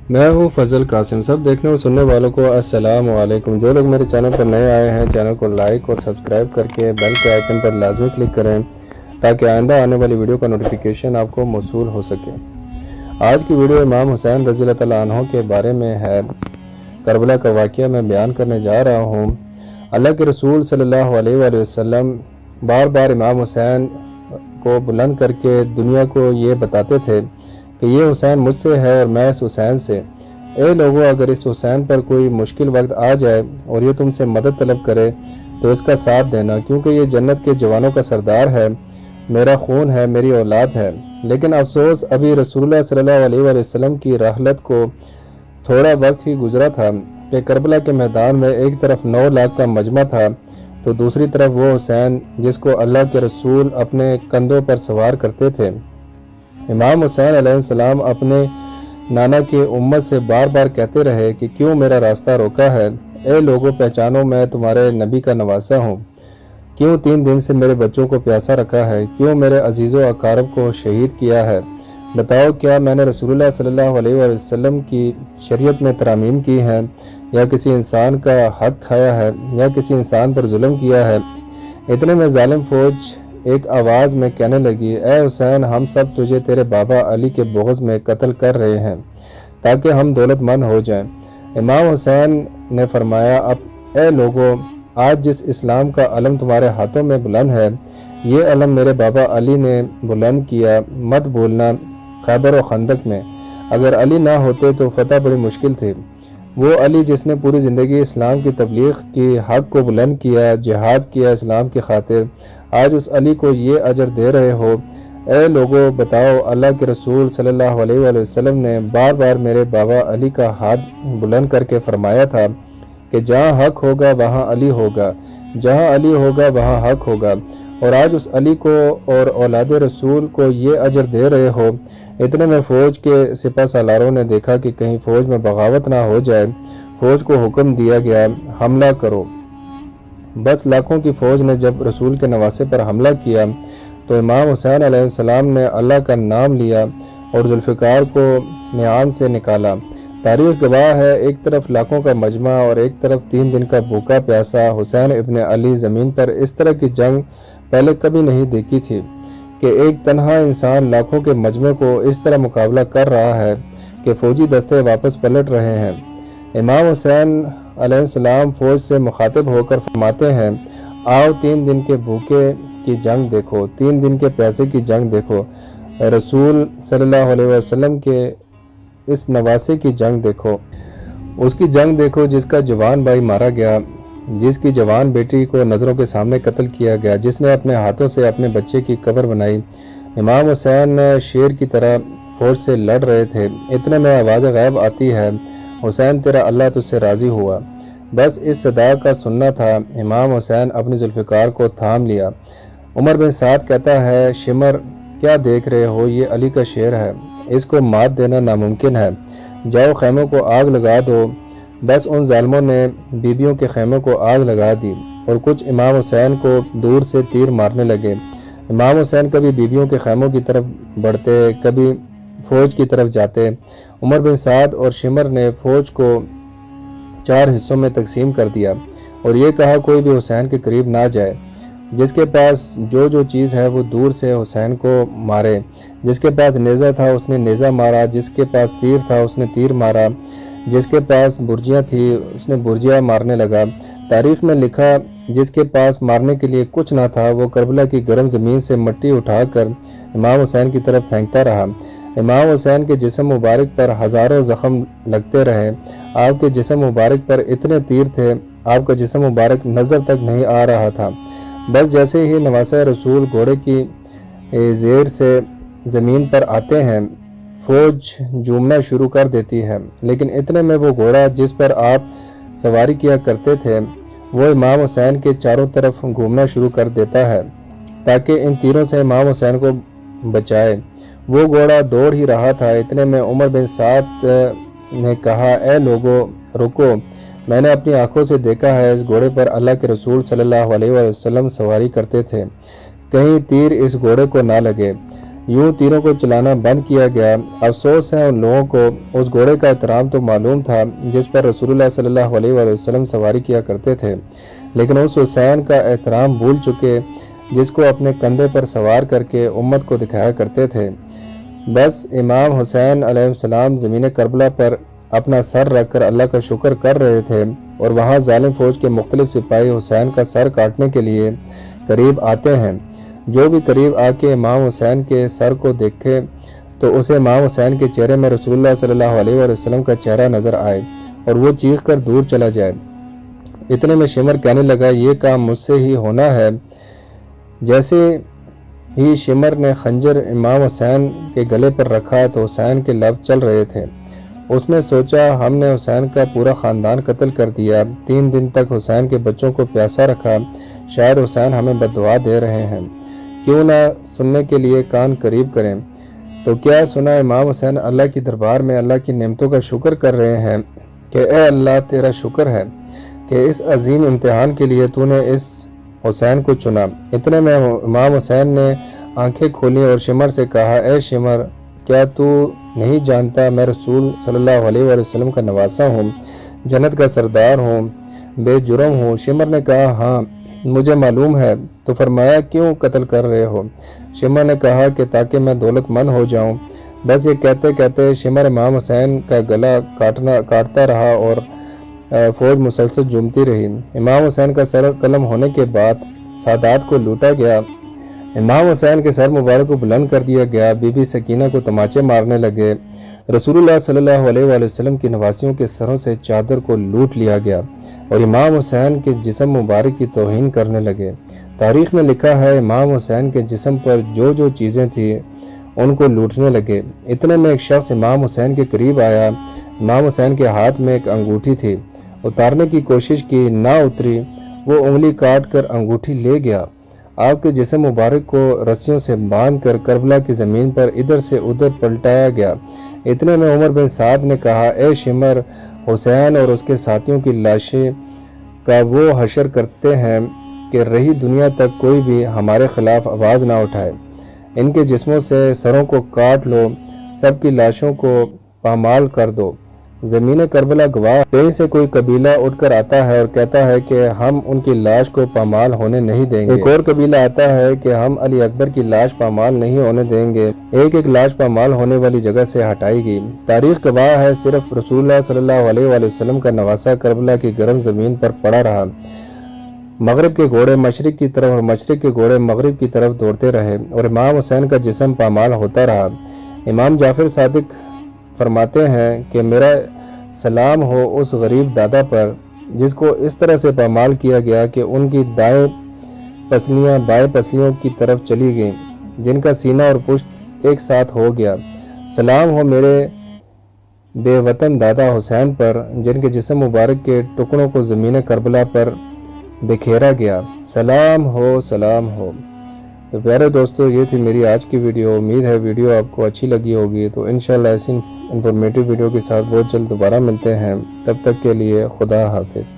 میں ہوں فضل قاسم۔ سب دیکھنے اور سننے والوں کو السلام علیکم۔ جو لوگ میرے چینل پر نئے آئے ہیں چینل کو لائک اور سبسکرائب کر کے بیل کے آئیکن پر لازمی کلک کریں تاکہ آئندہ آنے والی ویڈیو کا نوٹیفیکیشن آپ کو موصول ہو سکے۔ آج کی ویڈیو امام حسین رضی اللہ تعالیٰ عنہ کے بارے میں ہے۔ کربلا کا واقعہ میں بیان کرنے جا رہا ہوں۔ اللہ کے رسول صلی اللہ علیہ وآلہ وسلم بار بار امام حسین کو بلند کر کے دنیا کو یہ بتاتے تھے کہ یہ حسین مجھ سے ہے اور میں اس حسین سے۔ اے لوگو، اگر اس حسین پر کوئی مشکل وقت آ جائے اور یہ تم سے مدد طلب کرے تو اس کا ساتھ دینا، کیونکہ یہ جنت کے جوانوں کا سردار ہے، میرا خون ہے، میری اولاد ہے۔ لیکن افسوس، ابھی رسول اللہ صلی اللہ علیہ وآلہ وسلم کی رحلت کو تھوڑا وقت ہی گزرا تھا کہ کربلا کے میدان میں ایک طرف 9 لاکھ کا مجمع تھا تو دوسری طرف وہ حسین جس کو اللہ کے رسول اپنے کندھوں پر سوار کرتے تھے۔ امام حسین علیہ السلام اپنے نانا کی امت سے بار بار کہتے رہے کہ کیوں میرا راستہ روکا ہے؟ اے لوگو، پہچانو میں تمہارے نبی کا نواسا ہوں۔ کیوں 3 دن سے میرے بچوں کو پیاسا رکھا ہے؟ کیوں میرے عزیز و اقارب کو شہید کیا ہے؟ بتاؤ، کیا میں نے رسول اللہ صلی اللہ علیہ وآلہ وسلم کی شریعت میں ترامیم کی ہیں، یا کسی انسان کا حق کھایا ہے، یا کسی انسان پر ظلم کیا ہے؟ اتنے میں ظالم فوج ایک آواز میں کہنے لگی، اے حسین، ہم سب تجھے تیرے بابا علی کے بغض میں قتل کر رہے ہیں تاکہ ہم دولت مند ہو جائیں۔ امام حسین نے فرمایا، اب اے لوگو، آج جس اسلام کا علم تمہارے ہاتھوں میں بلند ہے، یہ علم میرے بابا علی نے بلند کیا۔ مت بھولنا، خیبر و خندق میں اگر علی نہ ہوتے تو فتح بڑی مشکل تھی۔ وہ علی جس نے پوری زندگی اسلام کی تبلیغ کی، حق کو بلند کیا، جہاد کیا اسلام کی خاطر، آج اس علی کو یہ اجر دے رہے ہو۔ اے لوگو، بتاؤ، اللہ کے رسول صلی اللہ علیہ وآلہ وسلم نے بار بار میرے بابا علی کا ہاتھ بلند کر کے فرمایا تھا کہ جہاں حق ہوگا وہاں علی ہوگا، جہاں علی ہوگا وہاں حق ہوگا، اور آج اس علی کو اور اولاد رسول کو یہ اجر دے رہے ہو۔ اتنے میں فوج کے سپہ سالاروں نے دیکھا کہ کہیں فوج میں بغاوت نہ ہو جائے۔ فوج کو حکم دیا گیا، حملہ کرو۔ بس لاکھوں کی فوج نے جب رسول کے نواسے پر حملہ کیا تو امام حسین علیہ السلام نے اللہ کا نام لیا اور ذوالفقار کو میعان سے نکالا۔ تاریخ گواہ ہے، ایک طرف لاکھوں کا مجمع اور ایک طرف 3 دن کا بھوکا پیاسا حسین ابن علی۔ زمین پر اس طرح کی جنگ پہلے کبھی نہیں دیکھی تھی کہ ایک تنہا انسان لاکھوں کے مجمع کو اس طرح مقابلہ کر رہا ہے کہ فوجی دستے واپس پلٹ رہے ہیں۔ امام حسین علیہ السلام فوج سے مخاطب ہو کر فرماتے ہیں، آؤ 3 دن کے بھوکے کی جنگ دیکھو، 3 دن کے پیاسے کی جنگ دیکھو، رسول صلی اللہ علیہ وسلم کے اس نواسے کی جنگ دیکھو، اس کی جنگ دیکھو جس کا جوان بھائی مارا گیا، جس کی جوان بیٹی کو نظروں کے سامنے قتل کیا گیا، جس نے اپنے ہاتھوں سے اپنے بچے کی قبر بنائی۔ امام حسین شیر کی طرح فوج سے لڑ رہے تھے۔ اتنے میں آواز غیب آتی ہے، حسین تیرا اللہ تجھ سے راضی ہوا۔ بس اس صدا کا سننا تھا، امام حسین اپنے ذوالفقار کو تھام لیا۔ عمر بن سعد کہتا ہے، شمر کیا دیکھ رہے ہو؟ یہ علی کا شیر ہے، اس کو مات دینا ناممکن ہے، جاؤ خیموں کو آگ لگا دو۔ بس ان ظالموں نے بیبیوں کے خیموں کو آگ لگا دی اور کچھ امام حسین کو دور سے تیر مارنے لگے۔ امام حسین کبھی بیبیوں کے خیموں کی طرف بڑھتے، کبھی فوج کی طرف جاتے۔ عمر بن سعد اور شمر نے فوج کو 4 حصوں میں تقسیم کر دیا اور یہ کہا کوئی بھی حسین کے قریب نہ جائے، جس کے پاس جو چیز ہے وہ دور سے حسین کو مارے۔ جس کے پاس نیزہ تھا اس نے نیزہ مارا، جس کے پاس تیر تھا اس نے تیر مارا، جس کے پاس برجیاں تھی اس نے برجیاں مارنے لگا۔ تاریخ میں لکھا، جس کے پاس مارنے کے لیے کچھ نہ تھا وہ کربلا کی گرم زمین سے مٹی اٹھا کر امام حسین کی طرف پھینکتا رہا۔ امام حسین کے جسم مبارک پر ہزاروں زخم لگتے رہے۔ آپ کے جسم مبارک پر اتنے تیر تھے، آپ کا جسم مبارک نظر تک نہیں آ رہا تھا۔ بس جیسے ہی نواسہ رسول گھوڑے کی زیر سے زمین پر آتے ہیں، فوج جھومنا شروع کر دیتی ہے، لیکن اتنے میں وہ گھوڑا جس پر آپ سواری کیا کرتے تھے وہ امام حسین کے چاروں طرف گھومنا شروع کر دیتا ہے تاکہ ان تیروں سے امام حسین کو بچائے۔ وہ گھوڑا دوڑ ہی رہا تھا۔ اتنے میں عمر بن سعد نے کہا، اے لوگو، رکو، میں نے اپنی آنکھوں سے دیکھا ہے، اس گھوڑے پر اللہ کے رسول صلی اللہ علیہ وسلم سواری کرتے تھے، کہیں تیر اس گھوڑے کو نہ لگے۔ یوں تیروں کو چلانا بند کیا گیا۔ افسوس ہے ان لوگوں کو، اس گھوڑے کا احترام تو معلوم تھا جس پر رسول اللہ صلی اللہ علیہ وآلہ وسلم سواری کیا کرتے تھے، لیکن اس حسین کا احترام بھول چکے جس کو اپنے کندھے پر سوار کر کے امت کو دکھایا کرتے تھے۔ بس امام حسین علیہ السلام زمین کربلا پر اپنا سر رکھ کر اللہ کا شکر کر رہے تھے، اور وہاں ظالم فوج کے مختلف سپاہی حسین کا سر کاٹنے کے لیے قریب آتے ہیں۔ جو بھی قریب آ کے امام حسین کے سر کو دیکھے تو اسے امام حسین کے چہرے میں رسول اللہ صلی اللہ علیہ وآلہ وسلم کا چہرہ نظر آئے اور وہ چیخ کر دور چلا جائے۔ اتنے میں شمر کہنے لگا، یہ کام مجھ سے ہی ہونا ہے۔ جیسے ہی شمر نے خنجر امام حسین کے گلے پر رکھا تو حسین کے لب چل رہے تھے۔ اس نے سوچا، ہم نے حسین کا پورا خاندان قتل کر دیا، 3 دن تک حسین کے بچوں کو پیاسا رکھا، شاید حسین ہمیں بددعا دے رہے ہیں، کیوں نہ سننے کے لیے کان قریب کریں۔ تو کیا سنا، امام حسین اللہ کی دربار میں اللہ کی نعمتوں کا شکر کر رہے ہیں کہ اے اللہ تیرا شکر ہے کہ اس عظیم امتحان کے لیے تو نے اس حسین کو چنا۔ اتنے میں امام حسین نے آنکھیں کھولی اور شمر سے کہا، اے شمر، کیا تو نہیں جانتا میں رسول صلی اللہ علیہ وآلہ وسلم کا نواسا ہوں، جنت کا سردار ہوں، بے جرم ہوں؟ شمر نے کہا، ہاں مجھے معلوم ہے۔ تو فرمایا، کیوں قتل کر رہے ہو؟ شمر نے کہا کہ تاکہ میں دولت مند ہو جاؤں۔ بس یہ کہتے کہتے شمر امام حسین کا گلا کاٹتا رہا اور فوج مسلسل جومتی رہی۔ امام حسین کا سر قلم ہونے کے بعد سادات کو لوٹا گیا، امام حسین کے سر مبارک کو بلند کر دیا گیا، بی بی سکینہ کو تماچے مارنے لگے، رسول اللہ صلی اللہ علیہ وآلہ وسلم کی نواسیوں کے سروں سے چادر کو لوٹ لیا گیا اور امام حسین کے جسم مبارک کی توہین کرنے لگے۔ تاریخ میں لکھا ہے، امام حسین کے جسم پر جو چیزیں تھیں ان کو لوٹنے لگے۔ اتنے میں ایک شخص امام حسین کے قریب آیا، امام حسین کے ہاتھ میں ایک انگوٹھی تھی، اتارنے کی کوشش کی، نہ اتری، وہ انگلی کاٹ کر انگوٹھی لے گیا۔ آپ کے جسم مبارک کو رسیوں سے باندھ کر کربلا کی زمین پر ادھر سے ادھر پلٹایا گیا۔ اتنے میں عمر بن سعد نے کہا، اے شمر، حسین اور اس کے ساتھیوں کی لاشیں کا وہ حشر کرتے ہیں کہ رہی دنیا تک کوئی بھی ہمارے خلاف آواز نہ اٹھائے۔ ان کے جسموں سے سروں کو کاٹ لو، سب کی لاشوں کو پامال کر دو۔ زمین کربلا گواہ، کہیں سے کوئی قبیلہ اٹھ کر آتا ہے اور کہتا ہے کہ ہم ان کی لاش کو پامال ہونے نہیں دیں گے۔ ایک اور قبیلہ آتا ہے کہ ہم علی اکبر کی لاش پامال نہیں ہونے دیں گے۔ ایک ایک لاش پامال ہونے والی جگہ سے ہٹائی گئی۔ تاریخ گواہ ہے، صرف رسول اللہ صلی اللہ علیہ وآلہ وسلم کا نواسا کربلا کی گرم زمین پر پڑا رہا۔ مغرب کے گھوڑے مشرق کی طرف اور مشرق کے گھوڑے مغرب کی طرف دوڑتے رہے اور امام حسین کا جسم پامال ہوتا رہا۔ امام جعفر صادق فرماتے ہیں کہ میرا سلام ہو اس غریب دادا پر جس کو اس طرح سے پامال کیا گیا کہ ان کی دائیں پسلیاں بائیں پسلیوں کی طرف چلی گئیں، جن کا سینہ اور پشت ایک ساتھ ہو گیا۔ سلام ہو میرے بے وطن دادا حسین پر جن کے جسم مبارک کے ٹکڑوں کو زمین کربلا پر بکھیرا گیا۔ سلام ہو، سلام ہو۔ تو پیارے دوستو، یہ تھی میری آج کی ویڈیو۔ امید ہے ویڈیو آپ کو اچھی لگی ہوگی، تو انشاءاللہ ایسی انفارمیٹیو ویڈیو کے ساتھ بہت جلد دوبارہ ملتے ہیں۔ تب تک کے لیے خدا حافظ۔